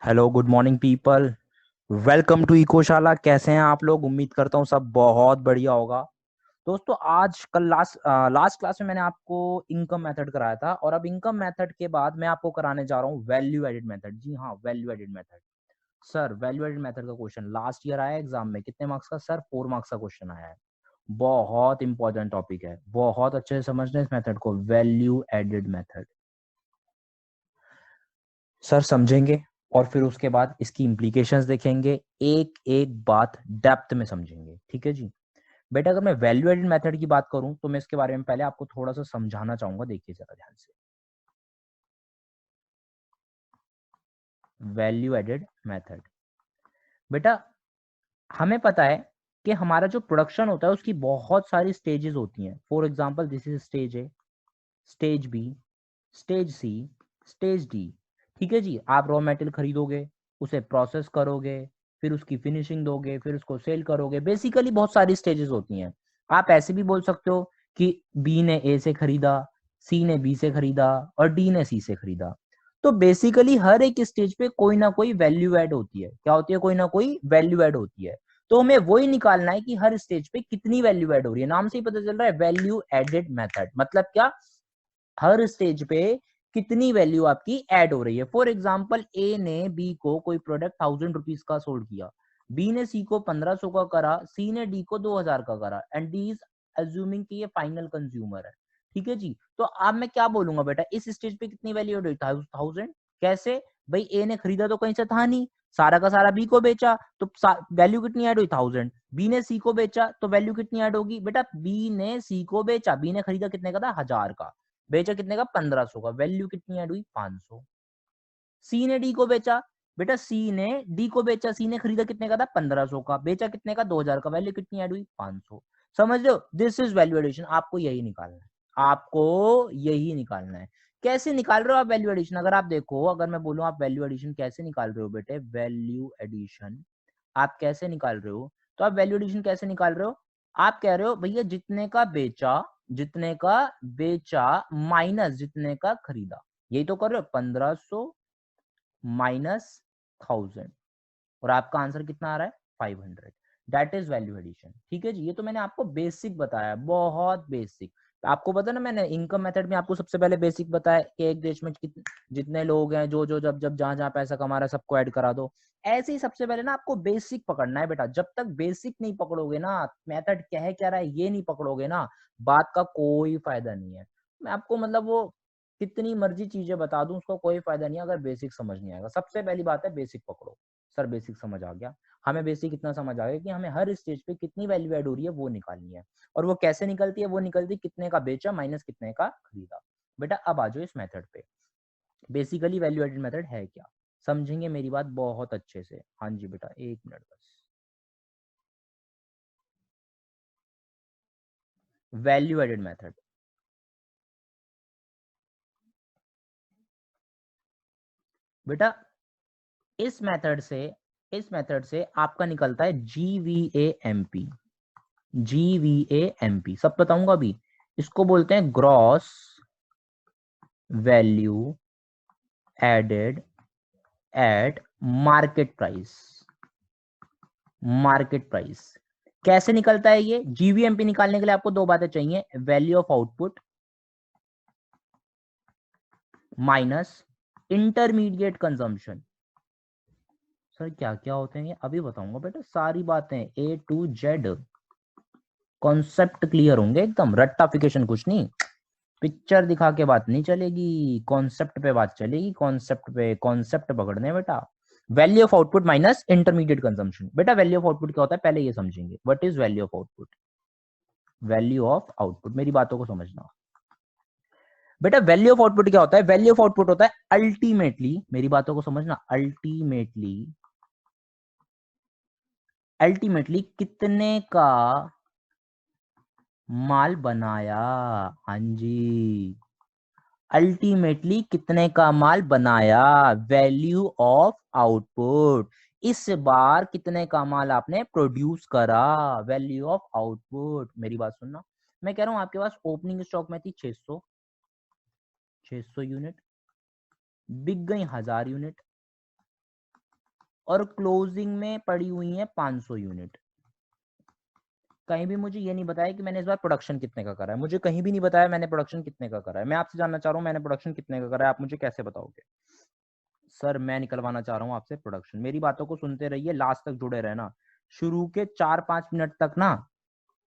Hello good morning people. Welcome to Ecoshala. कैसे हैं आप लोग? उम्मीद करता हूँ सब बहुत बढ़िया होगा। दोस्तों, आज कल लास्ट क्लास में मैंने आपको इनकम मेथड कराया था और अब इनकम मेथड के बाद मैं आपको कराने जा रहा हूँ वैल्यू एडेड मेथड। जी हाँ, value added method. Sir, value added method का क्वेश्चन लास्ट ईयर आया एग्जाम में। कितने मार्क्स का सर? 4 मार्क्स का क्वेश्चन आया है। बहुत इंपॉर्टेंट टॉपिक है, बहुत अच्छे से समझना इस मेथड को। वैल्यू एडेड मेथड सर समझेंगे और फिर उसके बाद इसकी इम्प्लीकेशंस देखेंगे, एक एक बात डेप्थ में समझेंगे। ठीक है जी। बेटा, अगर मैं वैल्यू एडेड मेथड की बात करूं तो मैं इसके बारे में पहले आपको थोड़ा सा समझाना चाहूंगा। देखिए जरा ध्यान से। वैल्यू एडेड मेथड, बेटा हमें पता है कि हमारा जो प्रोडक्शन होता है उसकी बहुत सारी स्टेजेस होती हैं। For example, this is stage A, stage B, stage C, stage D. ठीक है जी। आप रॉ मटेरियल खरीदोगे, उसे प्रोसेस करोगे, फिर उसकी फिनिशिंग दोगे, फिर उसको सेल करोगे। बेसिकली बहुत सारी स्टेजेस होती हैं। आप ऐसे भी बोल सकते हो कि बी ने ए से खरीदा, सी ने बी से खरीदा और डी ने सी से खरीदा। तो बेसिकली हर एक स्टेज पे कोई ना कोई वैल्यू ऐड होती है। क्या होती है? कोई ना कोई वैल्यू ऐड होती है। तो हमें वही निकालना है कि हर स्टेज पे कितनी वैल्यू ऐड हो रही है। नाम से ही पता चल रहा है वैल्यू एडेड मेथड। मतलब क्या? हर स्टेज पे कितनी वैल्यू आपकी ऐड हो रही है। फॉर एग्जाम्पल, ए ने बी को कोई प्रोडक्ट 1000 रुपीज का सोल्ड किया, बी ने सी को 1500 का करा, सी ने डी को 2000 का करा, एंड डी इज अज्यूमिंग कि ये फाइनल कंज्यूमर है। ठीक है जी। तो अब मैं क्या बोलूंगा बेटा, इस स्टेज पे कितनी वैल्यू ऐड हुई? 1000। कैसे भाई? ए ने खरीदा तो कहीं से था नहीं, सारा का सारा बी को बेचा, तो वैल्यू कितनी ऐड हुई? 1000। बी ने सी को बेचा तो वैल्यू कितनी ऐड होगी बेटा? बी ने सी को बेचा, बी ने खरीदा कितने का था? 1000 का, बेचा कितने का? 1500 का, वैल्यू कितनी ऐड हुई? 500। सी ने डी को बेचा, बेटा सी ने डी को बेचा, सी ने खरीदा कितने का था? 1500 का, बेचा कितने का? 2000 का, वैल्यू कितनी ऐड हुई? 500। समझ रहे हो? This is value addition. आपको यही निकालना है, आपको यही निकालना है। कैसे निकाल रहे हो आप वैल्यू एडिशन? अगर आप देखो, अगर मैं बोलूं आप वैल्यू एडिशन कैसे निकाल रहे हो बेटे, वैल्यू एडिशन आप कैसे निकाल रहे हो? तो आप वैल्यू एडिशन कैसे निकाल रहे हो? आप कह रहे हो भैया जितने का बेचा, जितने का बेचा माइनस जितने का खरीदा। यही तो कर रहे हो, 1500 माइनस 1000, और आपका आंसर कितना आ रहा है? 500। That is value addition. ठीक है जी। ये तो मैंने आपको बेसिक बताया, बहुत बेसिक। आपको पता ना, मैंने इनकम मेथड में आपको सबसे पहले बेसिक बताया कि एक देश में जितने लोग हैं, जो जो जब जब जहां जहां पैसा कमा रहा है सबको ऐड करा दो। ऐसे ही सबसे पहले ना आपको बेसिक पकड़ना है बेटा। जब तक बेसिक नहीं पकड़ोगे ना, मेथड क्या रहा है ये नहीं पकड़ोगे ना, बात का कोई फायदा नहीं है। मैं आपको मतलब वो कितनी मर्जी चीजें बता दूं, उसका कोई फायदा नहीं है अगर बेसिक समझ नहीं आएगा। सबसे पहली बात है बेसिक पकड़ो। सर बेसिक समझ आ गया। हमें बेसिक इतना समझ आ गया कि हमें हर स्टेज पे कितनी वैल्यू ऐड हो रही है वो निकालनी है। और वो कैसे निकलती है? वो निकलती है कितने का बेचा माइनस कितने का खरीदा। बेटा अब आ जाओ इस मेथड पे। बेसिकली वैल्यू एडेड मेथड है क्या, समझेंगे मेरी बात बहुत अच्छे से। हाँ जी बेटा, एक मिनट बस। वैल्यू एडेड मेथड, बेटा इस मेथड से आपका निकलता है GVAMP। GVAMP सब बताऊंगा अभी। इसको बोलते हैं gross value added at market price. Market price कैसे निकलता है ये? जीवीएमपी निकालने के लिए आपको दो बातें चाहिए, value of output minus intermediate consumption. Sir क्या क्या होते हैं ये अभी बताऊंगा बेटा, सारी बातें A to Z। Concept clear होंगे एकदम, रट्टाफिकेशन कुछ नहीं। पिक्चर दिखा के बात नहीं चलेगी, कॉन्सेप्ट पे बात चलेगी। कॉन्सेप्ट पे कॉन्सेप्ट पकड़ने हैं बेटा। Value of output minus intermediate consumption. बेटा वैल्यू ऑफ आउटपुट क्या होता है पहले ये समझेंगे। What is value of output? Value of output, मेरी बातों को समझना बेटा। वैल्यू ऑफ आउटपुट क्या होता है? वैल्यू ऑफ आउटपुट होता है अल्टीमेटली, मेरी बातों को समझना, अल्टीमेटली, अल्टीमेटली कितने का माल बनाया। हाँ जी, अल्टीमेटली कितने का माल बनाया, वैल्यू ऑफ आउटपुट। इस बार कितने का माल आपने प्रोड्यूस करा, वैल्यू ऑफ आउटपुट। मेरी बात सुनना, मैं कह रहा हूं आपके पास ओपनिंग स्टॉक में थी 600 यूनिट, बिक गई 1000 यूनिट, और क्लोजिंग में पड़ी हुई है 500 यूनिट। कहीं भी मुझे ये नहीं बताया कि मैंने इस बार प्रोडक्शन कितने का करा है, मुझे कहीं भी नहीं बताया मैंने प्रोडक्शन कितने का करा है। मैं आपसे जानना चाह रहा हूँ मैंने प्रोडक्शन कितने का करा है, आप मुझे कैसे बताओगे? सर मैं निकलवाना चाह रहा हूँ आपसे प्रोडक्शन। मेरी बातों को सुनते रहिए, लास्ट तक जुड़े रहना। शुरू के 4-5 मिनट तक ना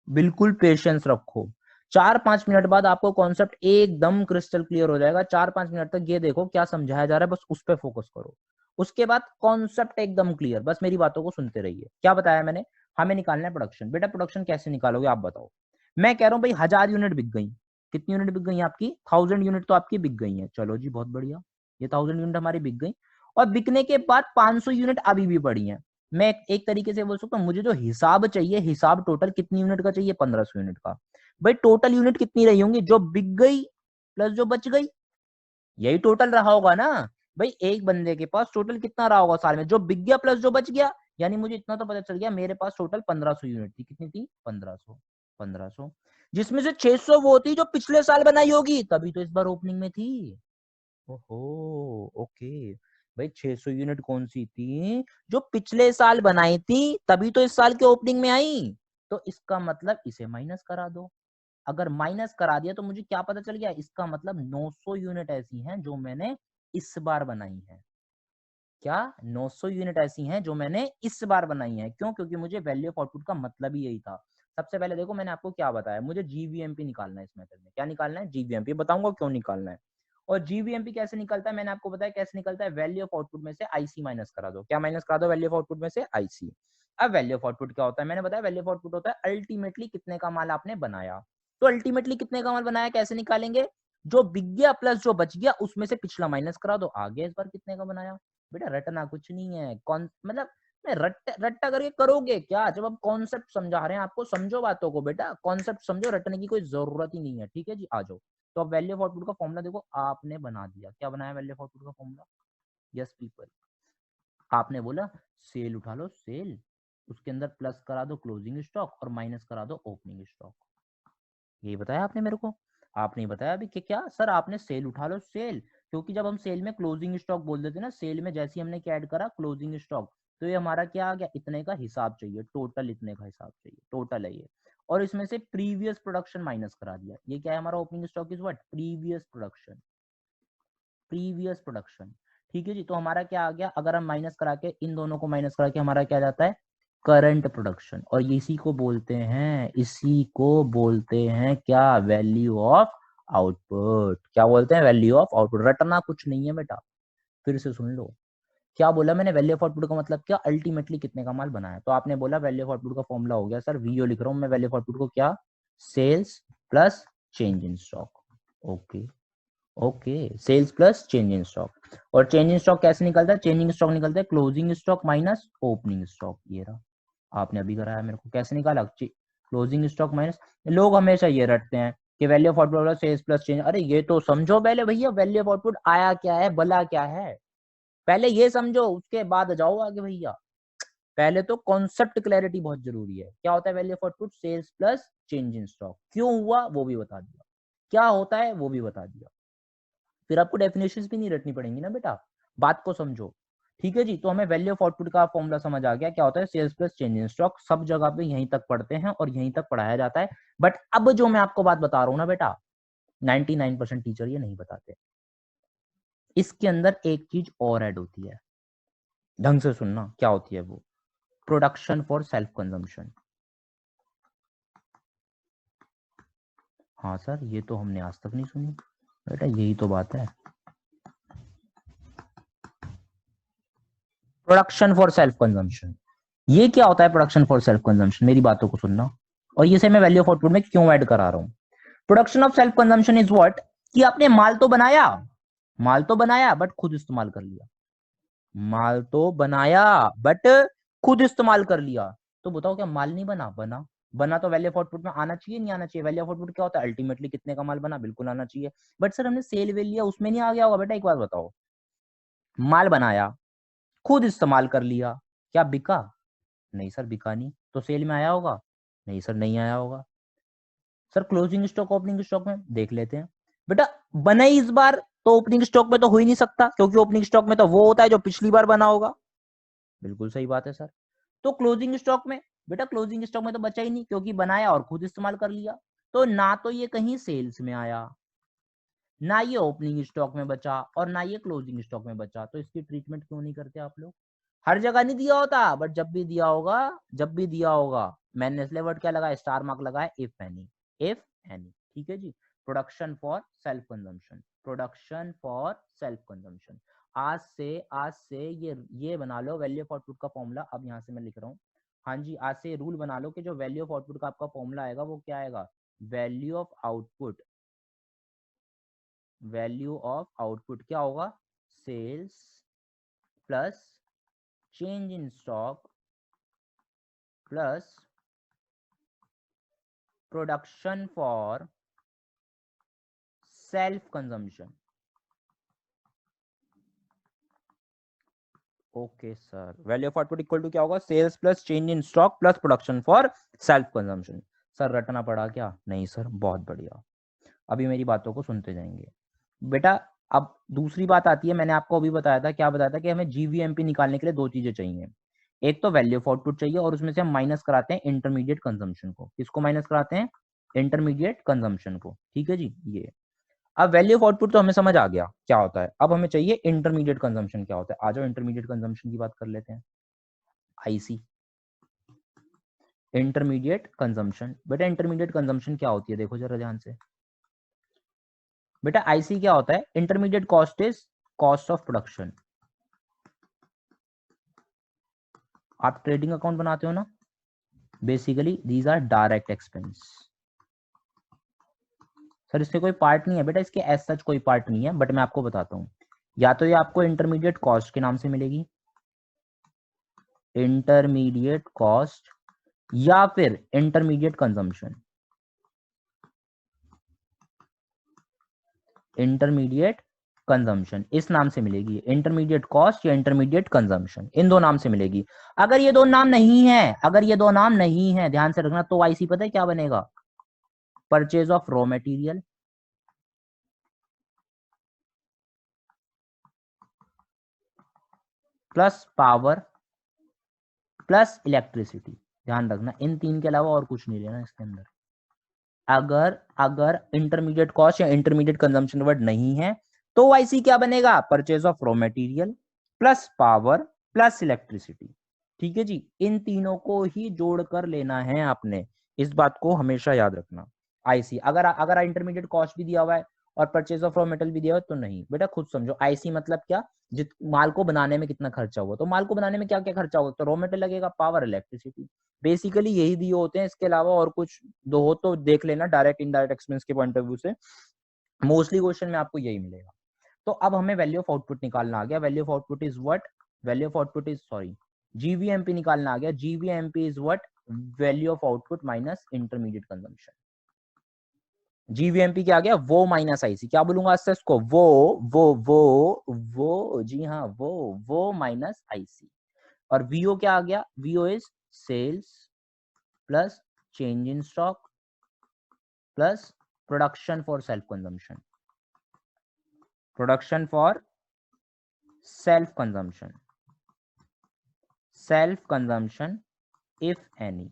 बिल्कुल पेशेंस रखो। 4-5 मिनट बाद आपको कॉन्सेप्ट एकदम क्रिस्टल क्लियर हो जाएगा। 4-5 मिनट तक ये देखो क्या समझाया जा रहा है, बस उस पर फोकस करो। उसके बाद कॉन्सेप्ट एकदम क्लियर, बस मेरी बातों को सुनते रहिए। क्या बताया मैंने? हमें निकालना है प्रोडक्शन। बेटा प्रोडक्शन कैसे निकालोगे आप बताओ? मैं कह रहा हूँ भाई 1000 यूनिट बिक गई। कितनी यूनिट बिक गई आपकी? 1000 यूनिट तो आपकी बिक गई है। चलो जी बहुत बढ़िया, ये 1000 यूनिट हमारी बिक गई। और बिकने के बाद 500 यूनिट अभी भी पड़ी है। मैं एक तरीके से बोल सकता हूँ, मुझे जो हिसाब चाहिए, हिसाब टोटल कितनी यूनिट का चाहिए? 1500 यूनिट का। भाई टोटल यूनिट कितनी रही होंगी? जो बिक गई प्लस जो बच गई, यही टोटल रहा होगा ना। भाई एक बंदे के पास टोटल कितना रहा होगा साल में? जो बिक गया प्लस जो बच गया। यानी मुझे इतना तो पता चल गया मेरे पास टोटल 1500 यूनिट थी। कितनी थी? 1500। जिसमें से 600 वो थी जो पिछले साल बनाई होगी, तभी तो इस बार ओपनिंग में थी। ओहो ओके। भाई 600 यूनिट कौन सी थी? जो पिछले साल बनाई थी, तभी तो इस साल के ओपनिंग में आई। तो इसका मतलब इसे माइनस करा दो। अगर माइनस करा दिया तो मुझे क्या पता चल गया? इसका मतलब 900 यूनिट ऐसी हैं जो मैंने इस बार बनाई है। क्या 900 यूनिट ऐसी हैं जो मैंने इस बार बनाई है? क्यों? क्योंकि मुझे वैल्यू ऑफ आउटपुट का मतलब ही यही था। सबसे पहले देखो मैंने आपको क्या बताया, मुझे जीवीएमपी निकालना है इस मेथड में। क्या निकालना है? जीवीएमपी। बताऊंगा क्यों निकालना है। और जीवीएमपी कैसे निकलता है मैंने आपको बताया कैसे निकलता है। वैल्यू ऑफ आउटपुट में से आईसी माइनस करा दो। क्या माइनस करा दो? वैल्यू ऑफ आउटपुट में से आईसी। अब वैल्यू ऑफ आउटपुट क्या होता है? मैंने बताया वैल्यू ऑफ आउटपुट होता है अल्टीमेटली कितने का माल आपने बनाया। तो अल्टीमेटली कितने का माल बनाया कैसे निकालेंगे? जो बिक गया प्लस जो बच गया उसमें से पिछला माइनस करा दो। आ गया इस बार कितने का बनाया। बेटा रटना कुछ नहीं है। कौन मतलब रट्टा करके करोगे क्या? जब हम कॉन्सेप्ट समझा रहे हैं आपको, समझो बातों को बेटा, कॉन्सेप्ट समझो, रटने की कोई जरूरत ही नहीं है। ठीक है जी, आ जाओ। तो अब वैल्यू ऑफ आउटपुट का फॉर्मूला देखो, आपने बना दिया। क्या बनाया वैल्यू ऑफ आउटपुट का फॉर्मूला? यस पीपल, आपने बोला सेल उठा लो, सेल, उसके अंदर प्लस करा दो क्लोजिंग स्टॉक और माइनस करा दो ओपनिंग स्टॉक। यही बताया आपने मेरे को। आपने बताया अभी कि क्या सर आपने सेल उठा लो, सेल, क्योंकि जब हम सेल में क्लोजिंग स्टॉक बोल देते ना, सेल में जैसे ही हमने क्या ऐड करा क्लोजिंग स्टॉक, तो ये हमारा क्या आ गया? इतने का हिसाब चाहिए, टोटल इतने का हिसाब चाहिए, टोटल है ये। और इसमें से प्रीवियस प्रोडक्शन माइनस करा दिया। ये क्या है हमारा? Opening stock is what? Previous production. Previous production. ठीक है जी। तो हमारा क्या आ गया? अगर हम माइनस करा के इन दोनों को माइनस करा के हमारा क्या जाता है? Current production. और इसी को बोलते हैं, इसी को बोलते हैं क्या? Value of output. क्या बोलते हैं? Value of output. रटना कुछ नहीं है बेटा, फिर से सुन लो। क्या बोला मैंने? वैल्यू ऑफ आउटपुट का मतलब क्या? अल्टीमेटली कितने का माल बनाया। तो आपने बोला वैल्यू ऑफ आउटपुट का फॉर्मूला हो गया सर, वीओ लिख रहा हूं मैं वैल्यू ऑफ आउटपुट को, क्या? Sales plus change in stock. Okay okay, sales plus change in stock. और चेंज इन स्टॉक कैसे निकलता है? चेंजिंग स्टॉक निकलता है closing stock minus opening stock. ये रहा, आपने अभी कराया मेरे को। कैसे निकाला? Closing stock minus. लोग हमेशा ये रटते हैं कि value of output sales plus change. अरे ये तो समझो पहले भैया, वैल्यू ऑफ आउटपुट आया क्या है, भला क्या है, पहले ये समझो, उसके बाद जाओ आगे भैया। पहले तो कॉन्सेप्ट क्लैरिटी बहुत जरूरी है। क्या होता है value of output? Sales plus change in stock. क्यों हुआ वो भी बता दिया, क्या होता है वो भी बता दिया। फिर आपको डेफिनेशंस भी नहीं रटनी पड़ेंगी ना बेटा, बात को समझो। ठीक है जी। तो हमें वैल्यू ऑफ आउटपुट का फॉर्मूला समझ आ गया, क्या होता है? Sales plus change in stock. सब जगह पे यहीं तक पढ़ते हैं और यहीं तक पढ़ाया जाता है। बट अब जो मैं आपको बात बता रहा हूं ना बेटा, 99% टीचर ये नहीं बताते। इसके अंदर एक चीज और ऐड होती है, ढंग से सुनना। क्या होती है वो? Production for self consumption. हाँ सर, ये तो हमने आज तक नहीं सुनी बेटा, यही तो बात है। प्रोडक्शन फॉर सेल्फ कंजम्पशन, ये क्या होता है? प्रोडक्शन फॉर सेल्फ कंजम्पशन, मेरी बातों को सुनना। और ये से मैं वैल्यू ऑफ आउटपुट में क्यों ऐड करा रहा हूं? Production of self consumption is what? कि आपने माल तो बनाया, माल तो बनाया बट खुद इस्तेमाल कर लिया। माल तो बनाया बट खुद इस्तेमाल कर लिया। तो बताओ क्या माल नहीं बना? बना। बना तो वैल्यू ऑफ आउटपुट में आना चाहिए नहीं आना चाहिए? वैल्यू ऑफ आउटपुट क्या होता है? अल्टीमेटली कितने का माल बना, बिल्कुल आना चाहिए। बट सर हमने सेल वेल लिया उसमें नहीं आ गया होगा? बेटा एक बात बताओ, माल बनाया, खुद इस्तेमाल कर लिया, क्या बिका? नहीं सर बिका नहीं। तो सेल में आया होगा? नहीं सर नहीं आया होगा। Sir closing stock opening stock में देख लेते हैं। बेटा बना ही इस बार, तो ओपनिंग स्टॉक में तो हो ही नहीं सकता, क्योंकि ओपनिंग स्टॉक में तो वो होता है जो पिछली बार बना होगा। बिल्कुल सही बात है सर। तो क्लोजिंग स्टॉक में, बेटा क्लोजिंग स्टॉक में तो बचा ही नहीं, क्योंकि बनाया और खुद इस्तेमाल कर लिया, तो ना तो ये कहीं सेल्स में आया, ना ये ओपनिंग स्टॉक में बचा, और ना ये क्लोजिंग स्टॉक में बचा। तो इसकी ट्रीटमेंट क्यों नहीं करते आप लोग? हर जगह नहीं दिया होता, बट जब भी दिया होगा, जब भी दिया होगा, मैंने इसलिए वर्ड क्या लगाया, स्टार मार्क लगाया, इफ एनी, इफ एनी। ठीक है जी। Production for self consumption, production for self consumption. आज से ये बना लो वैल्यू ऑफ आउटपुट का फॉर्मूला। अब यहाँ से मैं लिख रहा हूँ, हाँ जी, आज से रूल बना लो कि जो वैल्यू ऑफ आउटपुट का आपका फॉर्मूला आएगा वो क्या आएगा, value of output, value of output क्या होगा, sales plus change in stock plus production for self consumption. Okay sir, value of output equal to क्या होगा, sales plus change in stock plus production for self consumption. Sir रटना पड़ा क्या? नहीं sir, बहुत बढ़िया। अभी मेरी बातों को सुनते जाएंगे बेटा। अब दूसरी बात आती है, मैंने आपको अभी बताया था, क्या बताया था कि हमें जीवीएमपी निकालने के लिए दो चीजें चाहिए। एक तो वैल्यू ऑफ आउटपुट चाहिए, और उसमें से हम माइनस कराते हैं इंटरमीडिएट कंजम्पशन को। किसको माइनस कराते हैं? इंटरमीडिएट कंजम्पशन को। ठीक है जी। ये अब वैल्यू ऑफ आउटपुट तो हमें समझ आ गया क्या होता है, अब हमें चाहिए इंटरमीडिएट कंजम्पशन क्या होता है। आ जाओ इंटरमीडिएट कंजम्पशन की बात कर लेते हैं। IC, intermediate consumption. बेटा इंटरमीडिएट कंजम्पशन क्या होती है, देखो जरा ध्यान से। बेटा आईसी क्या होता है, intermediate cost is cost of production. आप ट्रेडिंग अकाउंट बनाते हो ना, basically these are direct expense. Sir इसके कोई पार्ट नहीं है बेटा, इसके एज सच कोई पार्ट नहीं है, बट मैं आपको बताता हूँ। या तो ये आपको इंटरमीडिएट कॉस्ट के नाम से मिलेगी, इंटरमीडिएट कॉस्ट, या फिर इंटरमीडिएट कंजम्पशन, इंटरमीडिएट कंजम्पशन इस नाम से मिलेगी। इंटरमीडिएट कॉस्ट या इंटरमीडिएट कंजम्पशन, इन दो नाम से मिलेगी। अगर ये दो नाम नहीं है, अगर ये दो नाम नहीं है, ध्यान से रखना, तो आईसी पता है क्या बनेगा, purchase of raw material plus power plus electricity. ध्यान रखना, इन तीन के अलावा और कुछ नहीं लेना इसके अंदर। अगर अगर इंटरमीडिएट कॉस्ट या इंटरमीडिएट कंजम्पशन वर्ड नहीं है, तो आईसी क्या बनेगा, purchase of raw material plus power plus electricity. ठीक है जी, इन तीनों को ही जोड़कर लेना है आपने, इस बात को हमेशा याद रखना। आईसी, अगर अगर इंटरमीडिएट कॉस्ट भी दिया हुआ है और परचेज ऑफ रॉ मटेरियल भी दिया हुआ है तो नहीं बेटा, खुद समझो। आईसी मतलब क्या, जित माल को बनाने में कितना खर्चा हुआ, तो माल को बनाने में क्या क्या खर्चा होगा, तो रॉ मटेरियल लगेगा, पावर, इलेक्ट्रिसिटी। बेसिकली यही दिए होते हैं, इसके अलावा और कुछ दो हो तो देख लेना, डायरेक्ट इनडायरेक्ट एक्सपेंस के पॉइंट ऑफ व्यू से मोस्टली क्वेश्चन में आपको यही मिलेगा। तो अब हमें वैल्यू ऑफ आउटपुट निकालना आ गया। Value of output is what, value of output is, sorry, GVMP निकालना आ गया। GVMP is what, value of output minus intermediate consumption. GVMP क्या आ गया, वो माइनस आईसी। क्या बोलूंगा इससे, इसको वो जी हाँ, वो माइनस आईसी। और वीओ क्या आ गया, VO is sales plus change in stock plus production for self consumption, production for self consumption, self consumption if any.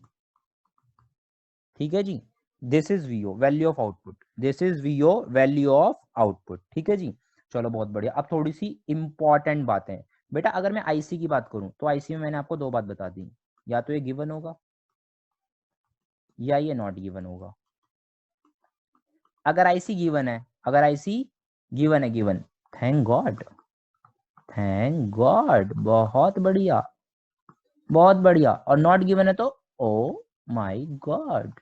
ठीक है जी, this is VO, value of output, this is VO, value of output. ठीक है जी, चलो बहुत बढ़िया। अब थोड़ी सी इंपॉर्टेंट बातें बेटा, अगर मैं आईसी की बात करूं तो आईसी में मैंने आपको दो बात बता दी, या तो ये गिवन होगा या ये नॉट गिवन होगा। अगर आईसी गिवन है, अगर आईसी गिवन है, given, thank God, thank God, बहुत बढ़िया, बहुत बढ़िया। और नॉट गिवन है तो oh my God,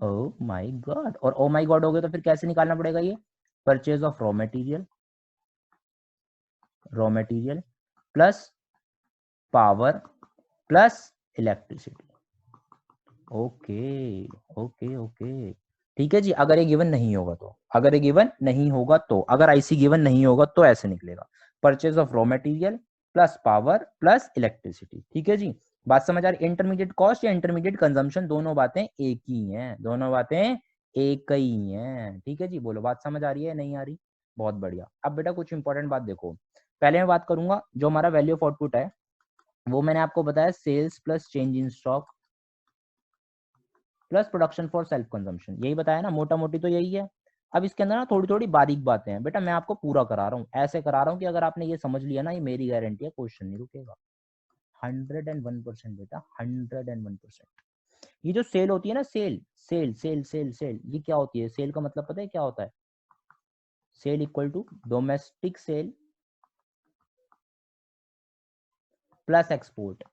oh my God. और ओ माय गॉड हो गया तो फिर कैसे निकालना पड़ेगा ये, purchase of raw material, raw material plus power plus electricity. Okay okay okay, ठीक है जी। अगर ये गिवन नहीं होगा तो, अगर ये गिवन नहीं होगा तो, अगर आईसी गिवन नहीं होगा तो ऐसे निकलेगा, purchase of raw material plus power plus electricity. ठीक है जी, बात समझ आ रही। इंटरमीडिएट कॉस्ट या इंटरमीडिएट कंजम्पशन, दोनों बातें एक ही हैं, दोनों बातें एक ही हैं। ठीक है जी, बोलो बात समझ आ रही है नहीं आ रही? बहुत बढ़िया। अब बेटा कुछ इंपॉर्टेंट बात देखो, पहले मैं बात करूंगा जो हमारा वैल्यू ऑफ आउटपुट है, वो मैंने आपको बताया sales plus change in stock plus production for self consumption, यही बताया ना, मोटा मोटी तो यही है। अब इसके अंदर ना थोड़ी थोड़ी बारीक बातें हैं बेटा, मैं आपको पूरा करा रहा हूँ, ऐसे करा रहा हूँ कि अगर आपने ये समझ लिया ना, ये मेरी गारंटी है, क्वेश्चन नहीं रुकेगा। 101% बेटा, 101%। ये जो सेल होती है ना, sale sale sale sale sale, ये क्या होती है? सेल का मतलब पता है क्या होता है? Sale equal to domestic sale plus export.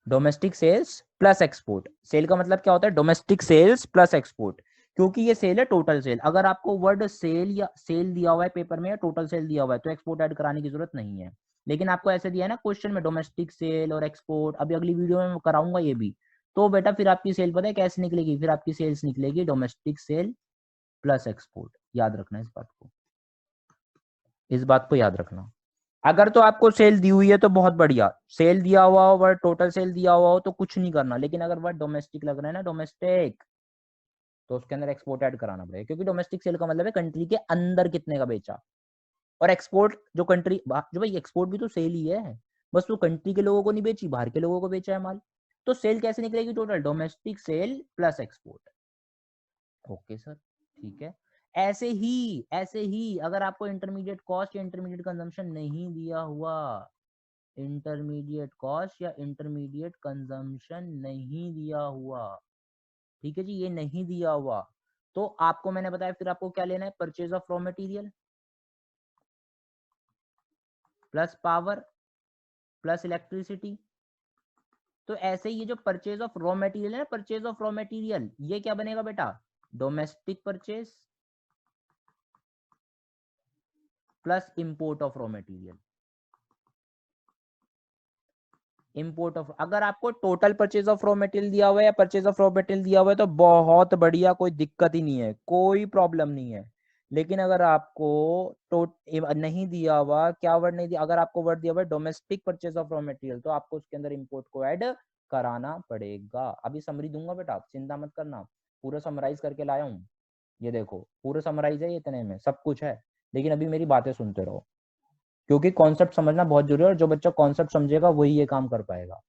Domestic sales plus export, sale का मतलब क्या होता है? डोमेस्टिक सेल्स प्लस एक्सपोर्ट, क्योंकि ये सेल है टोटल सेल। अगर आपको वर्ड सेल या सेल दिया हुआ है पेपर में या टोटल सेल दिया हुआ है तो एक्सपोर्ट ऐड कराने की जरूरत नहीं है। लेकिन आपको ऐसे दिया है ना क्वेश्चन में, डोमेस्टिक सेल और एक्सपोर्ट, अभी अगली वीडियो में मैं कराऊंगा ये भी, तो बेटा फिर आपकी सेल पता है कैसे निकलेगी? फिर आपकी सेल्स निकलेगी डोमेस्टिक सेल प्लस एक्सपोर्ट। याद रखना इस बात को, इस बात को याद रखना। अगर तो आपको सेल दी हुई है तो बहुत बढ़िया, सेल दिया हुआ हो, वर्ड टोटल सेल दिया हुआ हो तो कुछ नहीं करना, लेकिन अगर वर्ड डोमेस्टिक लग रहा है ना, डोमेस्टिक, तो उसके अंदर एक्सपोर्ट ऐड कराना पड़ेगा, क्योंकि डोमेस्टिक सेल का मतलब है कंट्री के अंदर कितने का बेचा। और एक्सपोर्ट जो कंट्री, जो भाई एक्सपोर्ट भी तो सेल ही है, बस वो कंट्री के लोगों को नहीं बेची, बाहर के लोगों को बेचा है माल। तो सेल कैसे निकलेगी? Total domestic sale plus export. Okay sir, ठीक है। ऐसे ही अगर आपको इंटरमीडिएट कॉस्ट या इंटरमीडिएट कंजम्पशन नहीं दिया हुआ, इंटरमीडिएट कॉस्ट या इंटरमीडिएट कंजम्पशन नहीं दिया हुआ, ठीक है जी, ये नहीं दिया हुआ, तो आपको मैंने बताया फिर आपको क्या लेना है? Purchase of raw material plus power plus electricity. तो ऐसे ही ये जो परचेज ऑफ रॉ मटेरियल है ना, परचेज ऑफ रॉ मटेरियल, ये क्या बनेगा बेटा? Domestic purchase plus import of raw material. Import of, अगर आपको total purchase of raw material दिया हुआ है या परचेज ऑफ रॉ मटेरियल दिया हुआ है तो बहुत बढ़िया, कोई दिक्कत ही नहीं है, कोई प्रॉब्लम नहीं है। लेकिन अगर आपको नहीं दिया हुआ, क्या वर्ड नहीं दिया, अगर आपको वर्ड दिया हुआ है domestic purchase of raw material, तो आपको उसके अंदर इंपोर्ट को ऐड कराना पड़ेगा। अभी समरी दूंगा बेटा, आप चिंता मत करना, पूरा समराइज करके लाया हूँ। ये देखो पूरा समराइज है, इतने में सब कुछ है। लेकिन अभी मेरी बातें सुनते रहो, क्योंकि कॉन्सेप्ट समझना बहुत जरूरी है, और जो बच्चा कॉन्सेप्ट समझेगा वही ये काम कर पाएगा।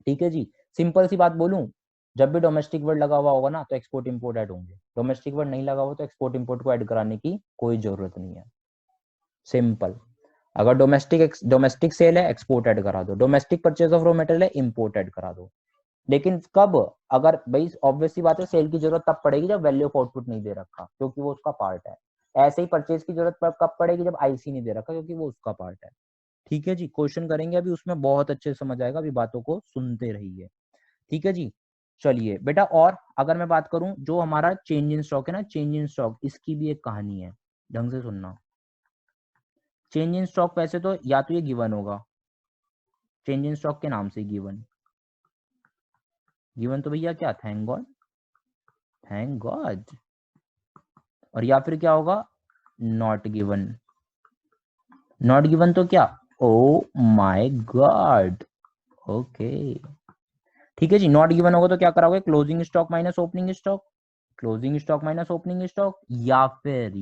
ठीक है जी, सिंपल सी बात बोलूं, जब भी डोमेस्टिक वर्ड लगा हुआ होगा ना तो एक्सपोर्ट इंपोर्ट ऐड होंगे, डोमेस्टिक वर्ड नहीं लगा हुआ तो एक्सपोर्ट इंपोर्ट को ऐड कराने की कोई जरूरत नहीं है। सिंपल। अगर डोमेस्टिक सेल है, एक्सपोर्ट ऐड करा दो, domestic purchase of raw material है, इंपोर्ट ऐड करा दो। लेकिन कब? अगर भाई ऑब्वियस सी बात है, सेल की जरूरत तब पड़ेगी जब वैल्यू ऑफ आउटपुट नहीं दे रखा, क्योंकि वो उसका पार्ट है। ऐसे ही परचेज की जरूरत कब पड़ेगी? जब आईसी नहीं दे रखा, क्योंकि वो उसका पार्ट है। ठीक है जी, क्वेश्चन करेंगे अभी, उसमें बहुत अच्छे से समझ आएगा, अभी बातों को सुनते रहिए। ठीक है जी, चलिए बेटा। और अगर मैं बात करूं, जो हमारा चेंज इन स्टॉक है ना, चेंज इन स्टॉक, इसकी भी एक कहानी है, ढंग से सुनना। चेंज इन स्टॉक वैसे तो या तो ये गिवन होगा, चेंज इन स्टॉक के नाम से गिवन, गिवन तो भैया क्या, थैंक गॉड, थैंक गॉड। और या फिर क्या होगा? नॉट गिवन, नॉट गिवन तो क्या? Oh my God. ओके, ठीक है जी, नॉट गिवन होगा तो क्या कराओगे? Closing stock minus opening stock, closing stock minus opening stock, या फिर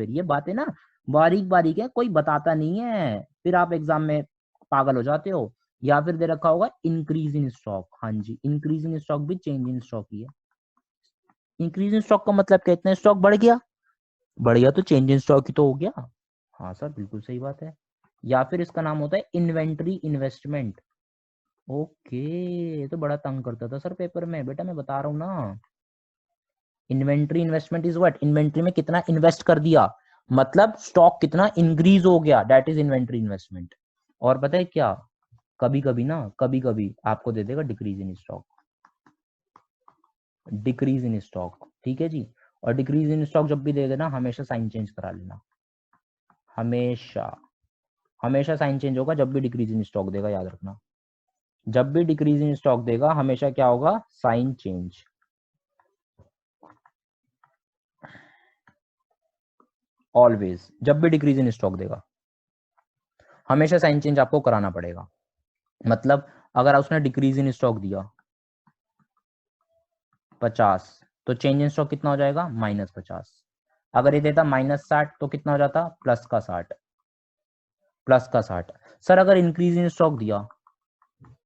ये बातें ना बारीक बारीक है, कोई बताता नहीं है, फिर आप एग्जाम में पागल हो जाते हो। या फिर दे रखा होगा इंक्रीज इन स्टॉक, हाँ जी, इंक्रीज इन स्टॉक भी चेंज इन स्टॉक ही है। इंक्रीज इन स्टॉक का मतलब क्या? इतना स्टॉक बढ़ गया, बढ़ गया तो चेंज इन स्टॉक ही तो हो गया। हाँ सर, बिल्कुल सही बात है। या फिर इसका नाम होता है इन्वेंट्री इन्वेस्टमेंट। ओके, ये तो बड़ा तंग करता था सर पेपर में, बेटा मैं बता रहा हूँ ना। Inventory investment is what? Inventory में कितना इन्वेस्ट कर दिया, मतलब स्टॉक कितना इंक्रीज हो गया, दैट इज इन्वेंट्री इन्वेस्टमेंट। और पता है क्या, कभी कभी ना, कभी कभी आपको दे देगा decrease in stock, decrease in stock, ठीक है जी। और डिक्रीज इन स्टॉक जब भी दे देना, हमेशा साइन चेंज करा लेना, हमेशा, हमेशा साइन चेंज होगा जब भी डिक्रीज इन स्टॉक देगा, याद रखना। जब भी डिक्रीज इन स्टॉक देगा हमेशा क्या होगा? Sign change. ऑलवेज जब भी डिक्रीज इन स्टॉक देगा हमेशा साइन चेंज आपको कराना पड़ेगा। मतलब अगर उसने डिक्रीज इन स्टॉक दिया 50, तो चेंज इन स्टॉक कितना हो जाएगा? -50। अगर ये देता -60 तो कितना हो जाता? +60, +60। सर अगर इंक्रीज इन स्टॉक दिया,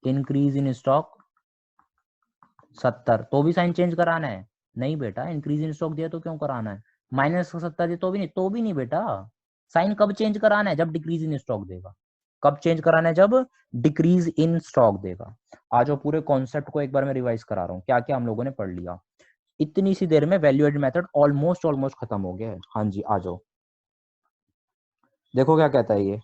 इंक्रीज इन स्टॉक 70, तो भी साइन चेंज कराना है? नहीं बेटा, इंक्रीज इन स्टॉक दिया तो क्यों कराना है? -70 दिया तो भी नहीं बेटा। साइन कब चेंज कराना है? जब डिक्रीज इन स्टॉक देगा। कब चेंज कराना है? जब डिक्रीज इन स्टॉक देगा। आज वो पूरे कॉन्सेप्ट को एक बार मैं रिवाइज करा रहा हूँ, क्या क्या हम लोगों ने पढ़ लिया। इतनी सी देर में वैल्यू एड मेथड ऑलमोस्ट खत्म हो गया है। हाँ जी, आ जाओ, देखो क्या कहता है ये,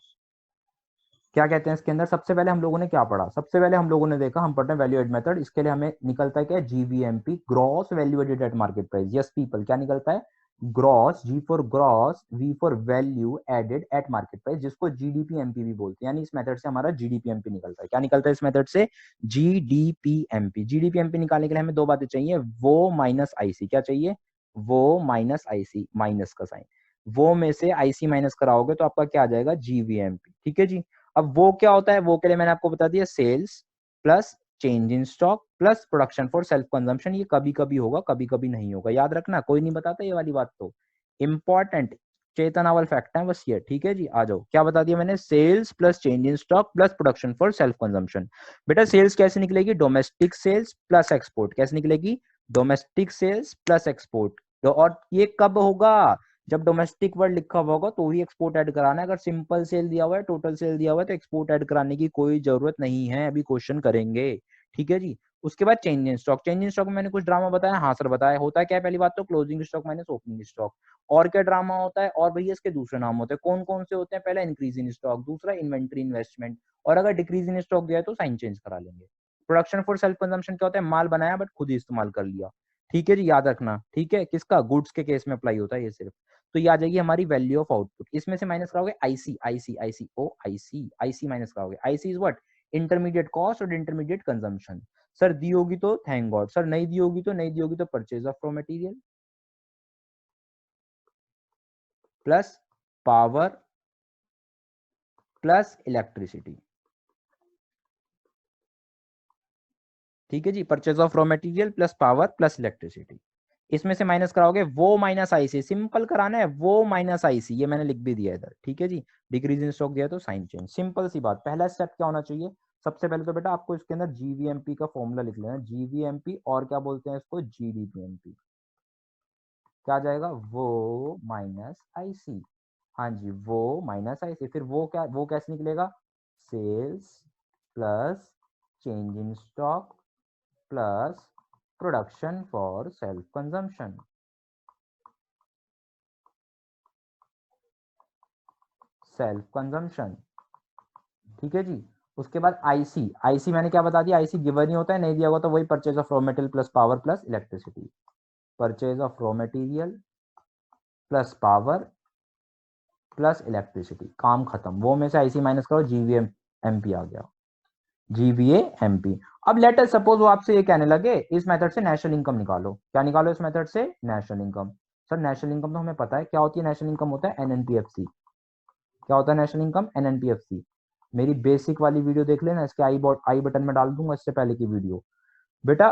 क्या कहते हैं इसके अंदर। सबसे पहले हम लोगों ने क्या पढ़ा? सबसे पहले हम लोगों ने देखा, हम पढ़ रहे हैं वैल्यू एड मेथड, इसके लिए हमें निकलता है क्या? GVMP, gross value added at market price. Yes people, क्या निकलता है? Gross, G for gross, V for value added at market price, जिसको जीडीपीएमपी भी बोलते हैं। यानी इस मेथड से हमारा जीडीपीएमपी निकलता है। क्या निकलता है इस मेथड से? जीडीपीएमपी। जीडीपीएमपी निकालने के लिए हमें दो बातें चाहिए, वो माइनस आईसी। क्या चाहिए? वो माइनस आईसी, माइनस का साइन। वो में से आईसी माइनस कराओगे तो आपका क्या आ जाएगा? जीवीएमपी। ठीक है जी। अब वो क्या होता है? वो के लिए मैंने आपको बता दिया, sales plus change in stock plus production for self consumption. ये कभी कभी होगा, कभी कभी नहीं होगा, याद रखना, कोई नहीं बताता ये वाली बात, तो इंपॉर्टेंट चेतनावल फैक्ट है बस ये। ठीक है जी, आ जाओ, क्या बता दिया मैंने? Sales plus change in stock plus production for self consumption. बेटा सेल्स कैसे निकलेगी? Domestic sales plus export. कैसे निकलेगी? Domestic sales plus export. तो और ये कब होगा? जब डोमेस्टिक वर्ड लिखा हुआ होगा तो ही एक्सपोर्ट ऐड कराना है। अगर सिंपल सेल दिया हुआ है, टोटल सेल दिया हुआ है, तो एक्सपोर्ट ऐड कराने की कोई जरूरत नहीं है, अभी क्वेश्चन करेंगे। ठीक है जी। उसके बाद change in stock. Change in stock में मैंने कुछ ड्रामा बताया? हाँ सर बताया। होता है क्या? पहली बात तो closing stock minus opening stock. और क्या ड्रामा होता है? और भैया इसके दूसरे नाम होते हैं। कौन कौन से होते हैं? पहला इंक्रीज इन स्टॉक, दूसरा इन्वेंट्री इन्वेस्टमेंट, और अगर डिक्रीज इन स्टॉक दिया है तो साइन चेंज करा लेंगे। प्रोडक्शन फॉर सेल्फ कंजम्पशन क्या होता है? माल बनाया बट खुद ही इस्तेमाल कर लिया। ठीक है जी, याद रखना। ठीक है, किसका? गुड्स के केस में अप्लाई होता है ये सिर्फ। तो ये आ जाएगी हमारी वैल्यू ऑफ आउटपुट। इसमें से माइनस कराओगे आईसी, आईसी, आईसी, ओ आईसी, आईसी माइनस कराओगे। IC is what? Intermediate cost और इंटरमीडिएट कंजम्पशन। सर दी होगी तो थैंक गॉड, सर नहीं दी होगी तो नहीं दी होगी तो purchase of raw material plus power plus electricity. ठीक है जी, purchase of raw material plus power plus electricity. इसमें से माइनस कराओगे वो माइनस आईसी, सिंपल कराना है, वो माइनस आईसी, ये मैंने लिख भी दिया इधर। ठीक है जी। डिक्रीज इन स्टॉक दिया तो साइन चेंज, सिंपल सी बात। पहला स्टेप क्या होना चाहिए? सबसे पहले तो बेटा आपको इसके अंदर जीवीएमपी का फॉर्मूला लिख लेना, जीवीएमपी, और क्या बोलते हैं इसको? जीडीपीएमपी। क्या आ जाएगा? वो माइनस आईसी। हाँ जी, वो माइनस आईसी। फिर वो क्या, वो कैसे निकलेगा? Sales plus change in stock plus production for self consumption. Self consumption. ठीक है जी। उसके बाद आईसी, आईसी मैंने क्या बता दिया? आईसी गिवन ही होता है, नहीं दिया होगा तो वही purchase of raw material plus power plus electricity. Purchase of raw material plus power plus electricity, काम खत्म। वो में से आईसी माइनस करो, जीवीएम एमपी आ गया, जीवीए एमपी। अब लेट अस सपोज वो आपसे ये कहने लगे इस मेथड से नेशनल इनकम निकालो। क्या निकालो इस मेथड से? National income. Sir national income तो हमें पता है क्या होती है। नेशनल इनकम होता है एनएनपीएफसी। क्या होता है नेशनल इनकम? एनएनपीएफसी। मेरी बेसिक वाली वीडियो देख लेना, इसके आई बटन में डाल दूंगा, इससे पहले की वीडियो। बेटा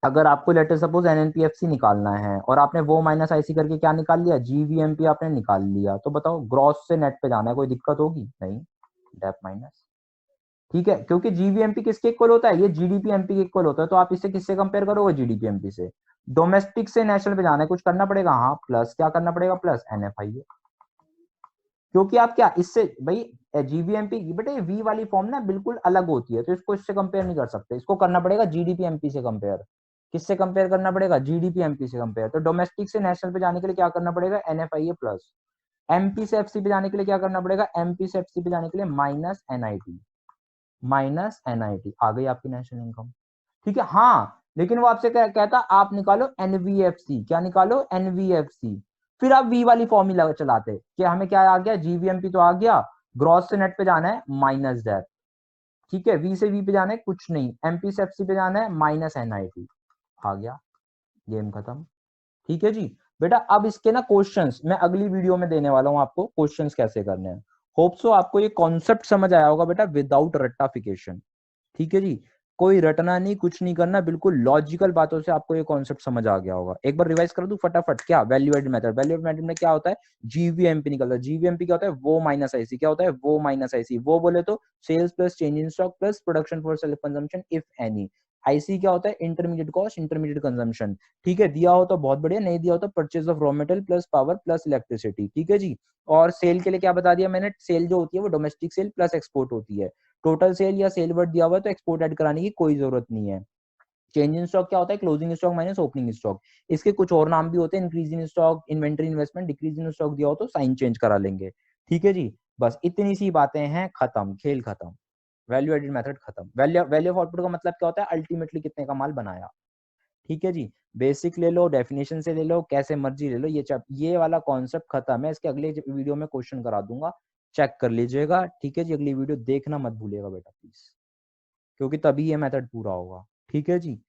अगर आपको लेटर सपोज एनएनपीएफसी निकालना है और आपने वो माइनस आईसी करके क्या निकाल लिया? जीवीएमपी आपने निकाल लिया, तो बताओ ग्रॉस से नेट पे जाना है, कोई दिक्कत होगी? नहीं, डेप माइनस। ठीक है, क्योंकि जीवीएमपी किसके इक्वल होता है? ये जीडीपीएमपी के इक्वल होता है। तो आप इससे किससे कंपेयर करोगे? जीडीपीएमपी से। डोमेस्टिक से नेशनल पे जाना है, कुछ करना पड़ेगा? हाँ, प्लस क्या करना पड़ेगा? Plus NFIA. क्योंकि आप क्या इससे भाई, जीवीएमपी बेटे वी वाली फॉर्म ना बिल्कुल अलग होती है, तो इसको इससे कंपेयर नहीं कर सकते, इसको करना पड़ेगा जीडीपीएमपी से कंपेयर। किससे कंपेयर करना पड़ेगा? जीडीपीएमपी से कंपेयर। तो डोमेस्टिक से नेशनल पे जाने के लिए क्या करना पड़ेगा? NFIA plus. एमपी से एफसी पे जाने के लिए क्या करना पड़ेगा? एमपी से एफसी पे जाने के लिए माइनस एनआईटी। माइनस एनआईटी आ गई आपकी नेशनल इनकम। ठीक है। हाँ, लेकिन वो आपसे कहता आप निकालो एनवीएफसी। क्या निकालो? एनवीएफसी। फिर आप वी वाली फॉर्मूला चलाते कि हमें क्या आ गया? जीवीएमपी तो आ गया, ग्रॉस से नेट पे जाना है माइनस डेप। ठीक है, वी से वी पे जाना है कुछ नहीं, एमपी से एफसी पे जाना है माइनस एनआईटी। आ गया, गेम खत्म। ठीक है जी। बेटा अब इसके ना क्वेश्चंस मैं अगली वीडियो में देने वाला हूं आपको, क्वेश्चंस कैसे करने हैं। होप सो आपको ये कॉन्सेप्ट समझ आया होगा बेटा, विदाउट रट्टाफिकेशन। ठीक है जी। कोई रटना नहीं, कुछ नहीं करना, बिल्कुल लॉजिकल बातों से आपको ये कॉन्सेप्ट समझ आ गया होगा। एक बार रिवाइज कर दूं फटाफट। क्या value added method, value added method में क्या होता है, जीवीएमपी निकलता है। जीवीएमपी क्या होता है, वो माइनस आईसी। क्या होता है, वो माइनस आईसी। वो बोले तो sales plus change in stock plus production for self consumption if any. IC क्या होता है, इंटरमीडिएट कॉस्ट, इंटरमीडिएट कंजम्पशन। ठीक है, दिया हो तो बहुत बढ़िया, नहीं दिया हो तो purchase of raw material plus power plus electricity. ठीक है जी। और सेल के लिए क्या बता दिया मैंने, सेल जो होती है वो डोमेस्टिक सेल प्लस एक्सपोर्ट होती है। टोटल सेल या सेल वर्ड दिया हुआ है तो एक्सपोर्ट ऐड कराने की कोई जरूरत नहीं है। चेंज इन स्टॉक क्या होता है, closing stock minus opening stock. इसके कुछ और नाम भी होते हैं, increase in stock, inventory investment, decrease in stock दिया हो तो साइन चेंज करा लेंगे। ठीक है जी, बस इतनी सी बातें हैं, खत्म, खेल खत्म। वैल्यू एडेड मेथड खत्म। वैल्यू ऑफ आउटपुट का मतलब क्या होता है, अल्टीमेटली कितने का माल बनाया। ठीक है जी, बेसिक ले लो, डेफिनेशन से ले लो, कैसे मर्जी ले लो, ये वाला कॉन्सेप्ट खत्म है। इसके अगले वीडियो में क्वेश्चन करा दूंगा, चेक कर लीजिएगा। ठीक है जी, अगली वीडियो देखना मत भूलिएगा बेटा प्लीज, क्योंकि तभी ये मेथड पूरा होगा। ठीक है जी,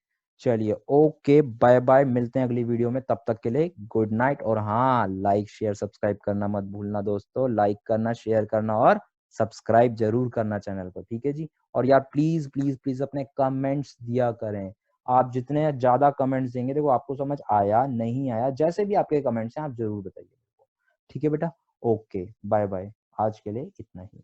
चलिए ओके बाय बाय, मिलते हैं अगली वीडियो में, तब तक के लिए गुड नाइट। और हाँ, लाइक शेयर सब्सक्राइब करना मत भूलना दोस्तों, लाइक करना, शेयर करना और सब्सक्राइब जरूर करना चैनल को। ठीक है जी, और यार प्लीज प्लीज प्लीज अपने कमेंट्स दिया करें। आप जितने ज्यादा कमेंट्स देंगे, देखो आपको समझ आया नहीं आया, जैसे भी आपके कमेंट्स हैं आप जरूर बताइए। ठीक है बेटा, ओके बाय बाय, आज के लिए इतना ही।